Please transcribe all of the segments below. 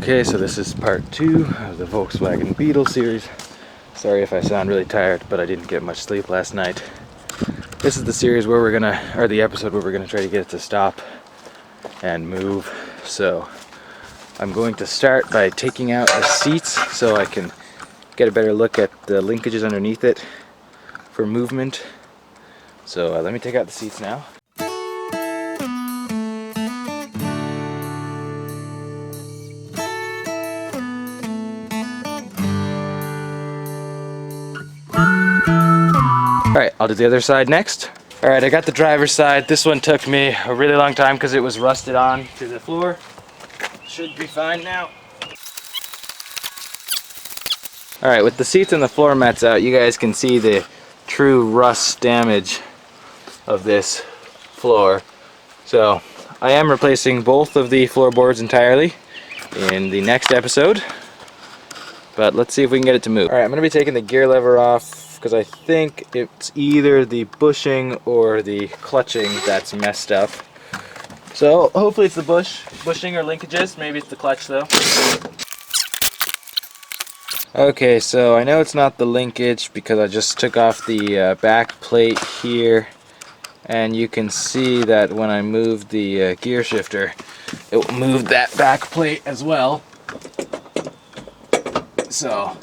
Okay, so this is part 2 of the Volkswagen Beetle series. Sorry if I sound really tired, but I didn't get much sleep last night. This is the series where the episode where we're gonna try to get it to stop and move. So I'm going to start by taking out the seats so I can get a better look at the linkages underneath it for movement. So let me take out the seats now. Alright, I'll do the other side next. Alright, I got the driver's side. This one took me a really long time because it was rusted on to the floor. Should be fine now. Alright, with the seats and the floor mats out, you guys can see the true rust damage of this floor. So, I am replacing both of the floorboards entirely in the next episode. But let's see if we can get it to move. Alright, I'm going to be taking the gear lever off because I think it's either the bushing or the clutching that's messed up. So hopefully it's the bushing or linkages. Maybe it's the clutch though. Okay, so I know it's not the linkage because I just took off the back plate here, and you can see that when I moved the gear shifter, it moved that back plate as well. So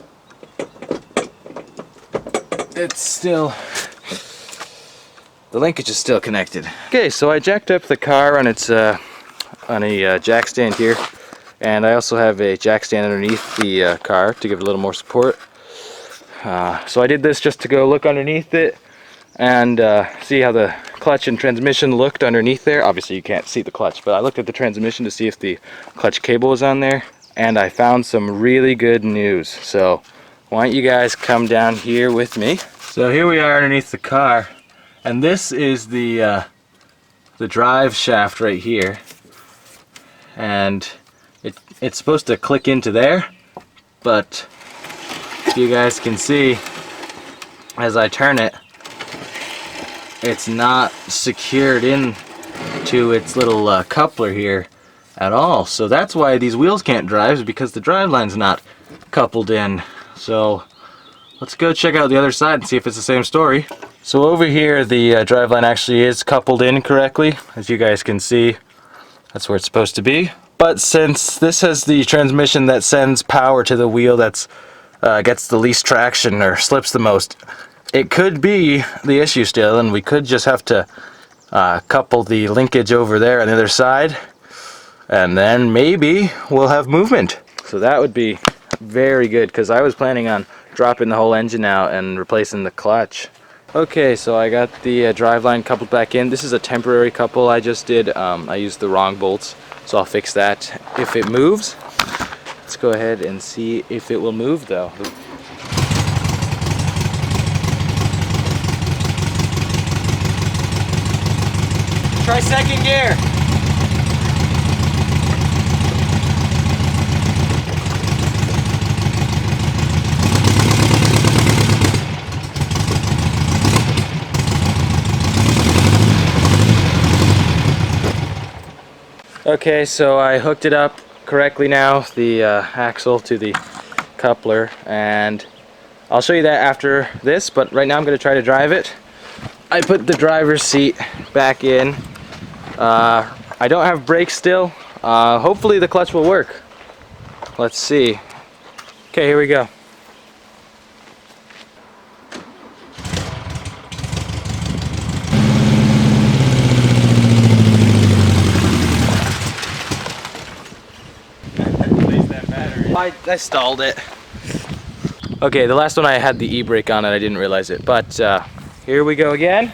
it's still, the linkage is still connected. Okay, so I jacked up the car on its on a jack stand here, and I also have a jack stand underneath the car to give it a little more support. So I did this just to go look underneath it and see how the clutch and transmission looked underneath there. Obviously you can't see the clutch, but I looked at the transmission to see if the clutch cable was on there, and I found some really good news. So why don't you guys come down here with me? So here we are underneath the car, and this is the drive shaft right here, and it's supposed to click into there, but if you guys can see, as I turn it, it's not secured in to its little coupler here at all. So that's why these wheels can't drive, is because the drive line's not coupled in. So let's go check out the other side and see if it's the same story. So over here the driveline actually is coupled in correctly. As you guys can see, that's where it's supposed to be. But since this has the transmission that sends power to the wheel that's gets the least traction or slips the most, it could be the issue still, and we could just have to couple the linkage over there on the other side, and then maybe we'll have movement. So that would be very good, because I was planning on dropping the whole engine out and replacing the clutch. Okay, so I got the driveline coupled back in. This is a temporary couple I just did. I used the wrong bolts, so I'll fix that if it moves. Let's go ahead and see if it will move though. Try second gear. Okay, so I hooked it up correctly now, the axle to the coupler, and I'll show you that after this, but right now I'm going to try to drive it. I put the driver's seat back in. I don't have brakes still. Hopefully the clutch will work. Let's see. Okay, here we go. I stalled it. Okay, the last one I had the e-brake on it, I didn't realize it, but here we go again.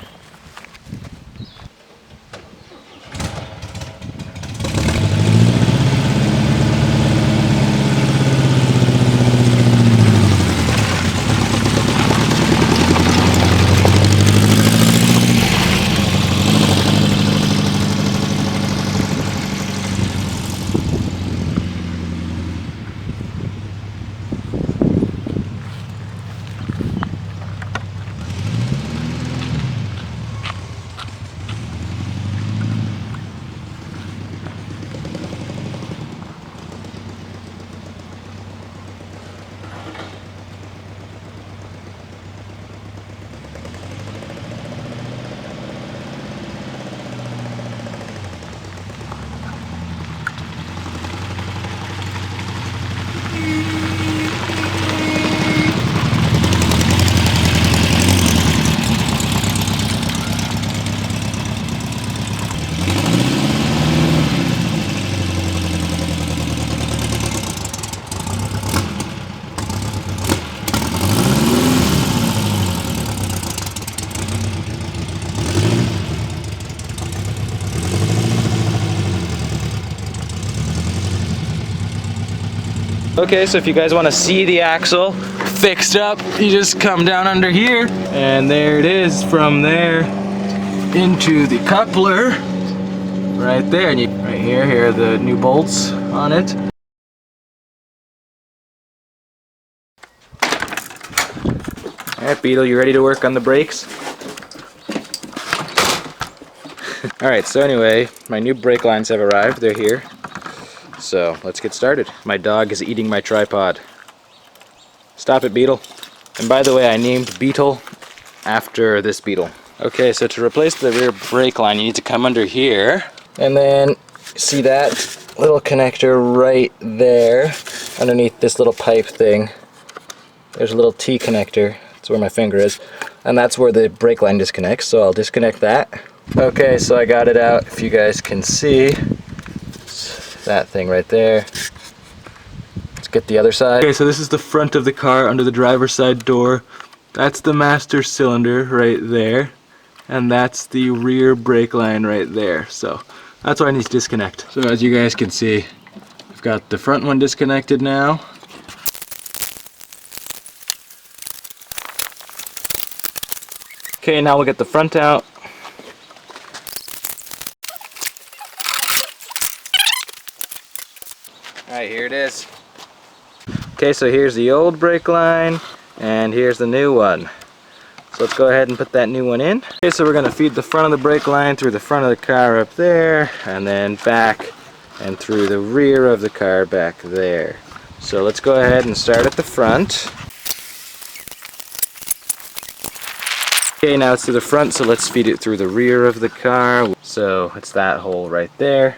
Okay, so if you guys want to see the axle fixed up, you just come down under here, and there it is from there into the coupler right there. And right here are the new bolts on it. Alright, Beetle, you ready to work on the brakes? Alright, so anyway, my new brake lines have arrived. They're here. So let's get started. My dog is eating my tripod. Stop it, Beetle. And by the way, I named Beetle after this beetle. Okay, so to replace the rear brake line, you need to come under here. And then see that little connector right there underneath this little pipe thing. There's a little T connector. That's where my finger is. And that's where the brake line disconnects. So I'll disconnect that. Okay, so I got it out. If you guys can see, that thing right there. Let's get the other side. Okay, so this is the front of the car under the driver's side door. That's the master cylinder right there. And that's the rear brake line right there. So that's what I need to disconnect. So as you guys can see, I've got the front one disconnected now. Okay, now we'll get the front out. Alright, here it is. Okay, so here's the old brake line, and here's the new one. So let's go ahead and put that new one in. Okay, so we're going to feed the front of the brake line through the front of the car up there, and then back and through the rear of the car back there. So let's go ahead and start at the front. Okay, now it's to the front, so let's feed it through the rear of the car. So it's that hole right there.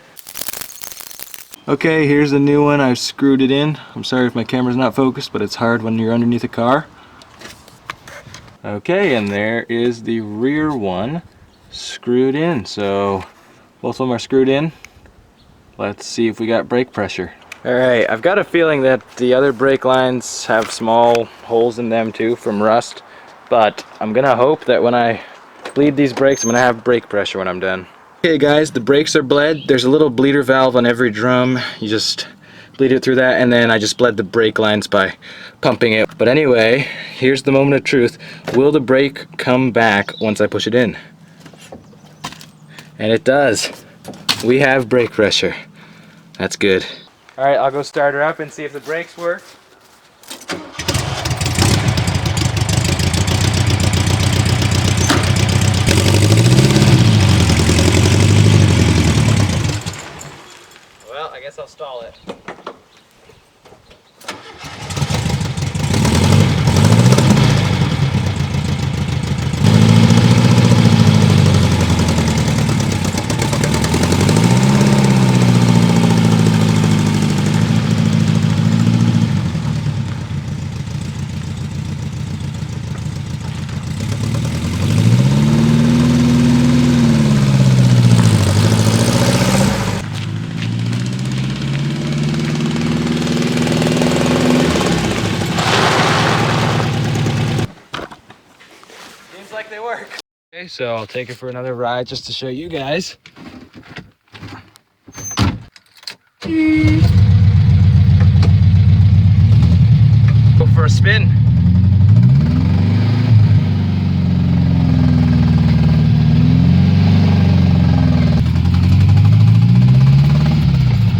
Okay, here's the new one. I've screwed it in. I'm sorry if my camera's not focused, but it's hard when you're underneath a car. Okay, and there is the rear one screwed in. So both of them are screwed in. Let's see if we got brake pressure. Alright, I've got a feeling that the other brake lines have small holes in them too from rust. But I'm gonna hope that when I bleed these brakes, I'm gonna have brake pressure when I'm done. Okay guys, the brakes are bled. There's a little bleeder valve on every drum. You just bleed it through that, and then I just bled the brake lines by pumping it. But anyway, here's the moment of truth. Will the brake come back once I push it in? And it does. We have brake pressure. That's good. Alright, I'll go start her up and see if the brakes work. I guess I'll stall it. Like they work. Okay, so I'll take it for another ride just to show you guys. Go for a spin.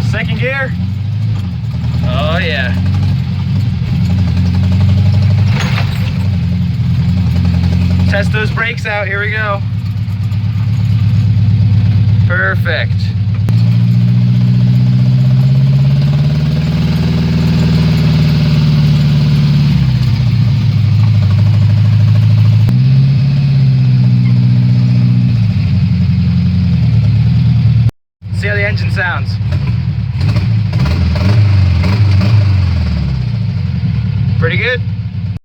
Second gear. Oh yeah. Test those brakes out, here we go. Perfect. See how the engine sounds. Pretty good.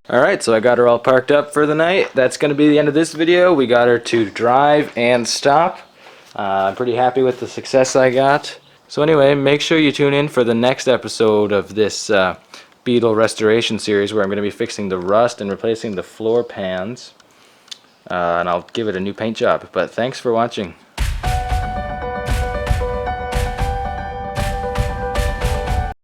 Alright, so I got her all parked up for the night. That's going to be the end of this video. We got her to drive and stop. I'm pretty happy with the success I got. So anyway, make sure you tune in for the next episode of this Beetle restoration series where I'm going to be fixing the rust and replacing the floor pans. And I'll give it a new paint job. But thanks for watching.